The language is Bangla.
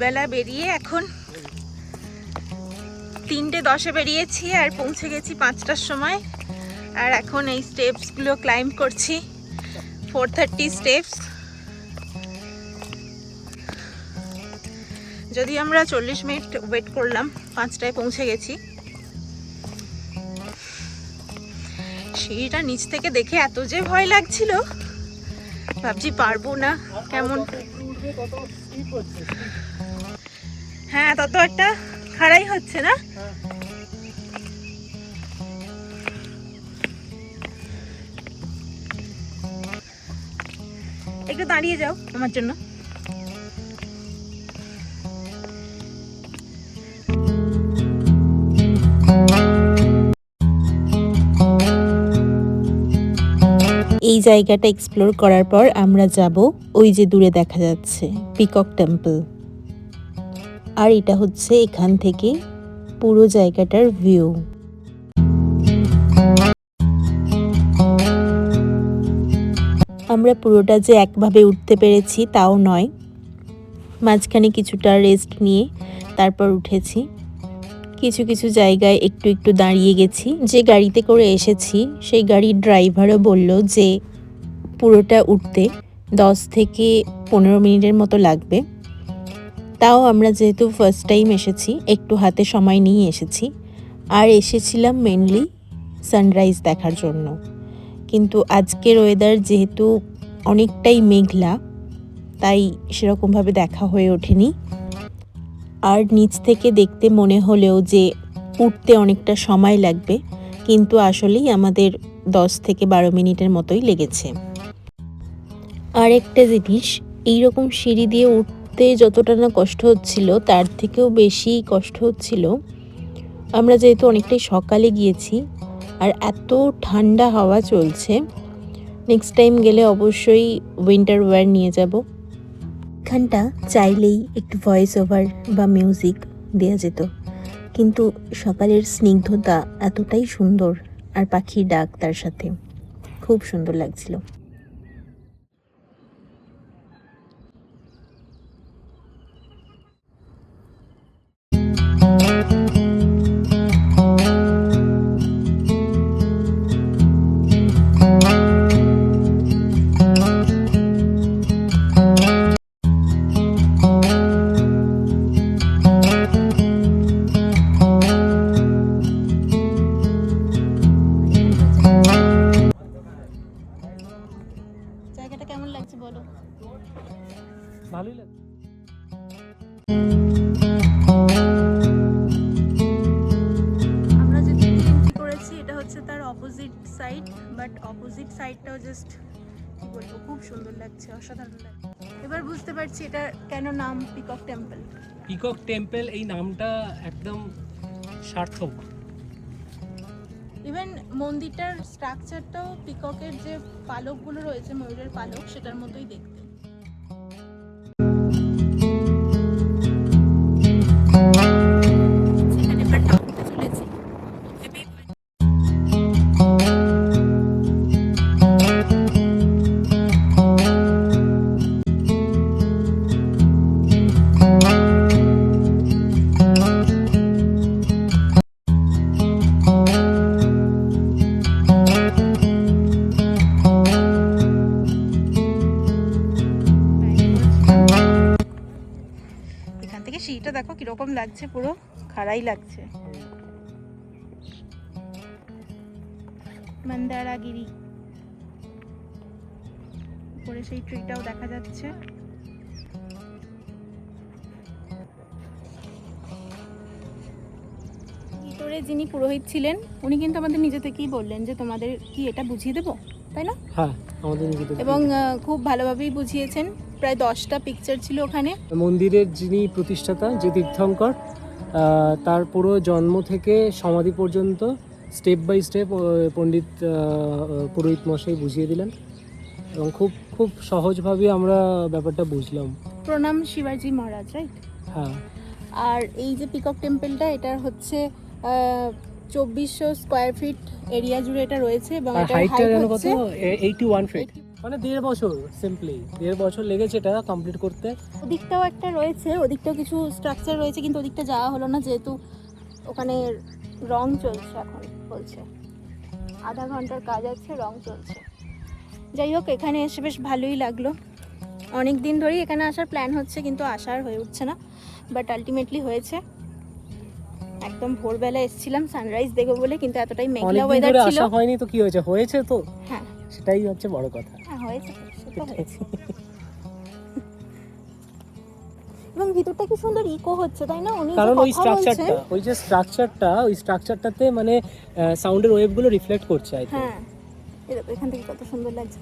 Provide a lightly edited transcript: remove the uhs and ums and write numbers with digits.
ভোরবেলা বেরিয়ে এখন 3:10-এ বেরিয়েছি আর পৌঁছে গেছি 5টার সময়। আর এখন এই স্টেপসগুলো ক্লাইম্ব করছি, 430 স্টেপস। যদি আমরা 40 মিনিট ওয়েট করলাম, 5টায় পৌঁছে গেছি। সিঁড়িটা নিচ থেকে দেখে এত যে ভয় লাগছিল, ভাবছি পারবো না কেমন। হ্যাঁ, তত একটা খাড়াই হচ্ছে না। একটু দাঁড়িয়ে যাও আমার জন্য। এই জায়গাটা এক্সপ্লোর করার পর আমরা যাব ওই যে দূরে দেখা যাচ্ছে পিকক টেম্পল। আর এটা হচ্ছে এখান থেকে পুরো জায়গাটার ভিউ। আমরা পুরোটা যে একভাবে উঠতে পেরেছি তাও নয়, মাঝখানে কিছুটা রেস্ট নিয়ে তারপর উঠেছি। কিছু কিছু জায়গায় একটু একটু দাঁড়িয়ে গেছি। যে গাড়িতে করে এসেছি সেই গাড়ির ড্রাইভারও বলল যে পুরোটা উঠতে 10 থেকে 15 মিনিটের মতো লাগবে। তাও আমরা যেহেতু ফার্স্ট টাইম এসেছি, একটু হাতে সময় নিয়ে এসেছি। আর এসেছিলাম মেনলি সানরাইজ দেখার জন্য, কিন্তু আজকের ওয়েদার যেহেতু অনেকটাই মেঘলা, তাই সেরকমভাবে দেখা হয়ে ওঠেনি। আর নিচ থেকে দেখতে মনে হলেও যে উঠতে অনেকটা সময় লাগবে, কিন্তু আসলেই আমাদের 10 থেকে 12 মিনিটের মতোই লেগেছে। আর একটা জিনিস, এইরকম সিঁড়ি দিয়ে উঠতে যতটা না কষ্ট হচ্ছিল তার থেকেও বেশি কষ্ট হচ্ছিল আমরা যেহেতু অনেকটাই সকালে গিয়েছি আর এত ঠান্ডা হাওয়া চলছে। নেক্সট টাইম গেলে অবশ্যই উইন্টার ওয়্যার নিয়ে যাব। এখানটা চাইলেই একটু ভয়েস ওভার বা মিউজিক দেওয়া যেত, কিন্তু সকালের স্নিগ্ধতা এতটাই সুন্দর আর পাখির ডাক তার সাথে, খুব সুন্দর লাগছিল। জায়গাটা কেমন লাগছে বলো? ভালোই লাগছে। আমরা যেদিকে এন্ট্রি করেছি এটা হচ্ছে তার অপোজিট সাইড, বাট অপোজিট সাইডটাও জাস্ট কি বলবো, খুব সুন্দর লাগছে, অসাধারণ লাগছে। এবার বুঝতে পারছি এটা কেন নাম পিকক টেম্পল। পিকক টেম্পল এই নামটা একদম সার্থক। ইভেন মন্দিরটার স্ট্রাকচারটাও পিককের যে পালকগুলো রয়েছে, ময়ূরের পালক, সেটার মতোই দেখতে। সিঁড়িটা দেখো কিরকম লাগছে, পুরো খাড়াই লাগছে। মন্দারাগিরি, উপরে সেই ট্রিটাও দেখা যাচ্ছে। ভিতরে যিনি পুরোহিত ছিলেন উনি কিন্তু আমাদের নিজে থেকেই বললেন যে তোমাদের কি এটা বুঝিয়ে দেবো, তাই না? হ্যাঁ, আমাদের নিজেদের। এবং খুব ভালোভাবেই বুঝিয়েছেন। প্রায় 10টা পিকচার ছিল ওখানে। মন্দিরের যিনি প্রতিষ্ঠাতা, যে তীর্থঙ্কর, তার পুরো জন্ম থেকে সমাধি পর্যন্ত স্টেপ বাই স্টেপ পণ্ডিত পুরোহিত মশাই বুঝিয়ে দিলেন এবং খুব খুব সহজভাবে আমরা ব্যাপারটা বুঝলাম। প্রণাম শিবাজি মহারাজ, রাইট? হ্যাঁ। আর এই যে পিকক টেম্পলটা, এটা হচ্ছে 2400 স্কোয়ার ফিট এরিয়া জুড়ে এটা রয়েছে এবং এটার হাইট হচ্ছে 81 ফিট। মানে 1.5 বছর, সিম্পলি 1.5 বছর লেগেছে এটা কমপ্লিট করতে। ওদিকটাও একটা রয়েছে, ওদিকটাও কিছু স্ট্রাকচার রয়েছে, কিন্তু ওদিকটা যাওয়া হলো না যেহেতু ওখানে রং চলছে, এখন বলছে আধা ঘন্টার কাজ আছে, রং চলছে। যাই হোক, এখানে এসে বেশ ভালোই লাগলো। অনেক দিন ধরেই এখানে আসার প্ল্যান হচ্ছে, কিন্তু আসার হয়ে উঠছে না, বাট আলটিমেটলি হয়েছে। একদম ভোরবেলা এসেছিলাম সানরাইজ দেখবো বলে, কিন্তু এতটাই মেঘলা অনেকদিন ওয়েদার ধরে ছিল। আসা হয়নি তো কি হয়েছে, হয়েছে তো, হ্যাঁ সেটাই হচ্ছে বড় কথা। হ্যাঁ হয়েছে তো, সেটা হয়েছে। এবং ভিতরটা কি সুন্দর ইকো হচ্ছে, তাই না? উনি যে কারণ ওই কথা বলছেন, স্ট্রাকচারটা, ওই যে স্ট্রাকচারটা, ওই স্ট্রাকচারটাতে মানে সাউন্ডের ওয়েভগুলো রিফ্লেক্ট করছে, আই থিঙ্ক। হ্যাঁ এই দেখো এখান থেকে কত সুন্দর লাগছে।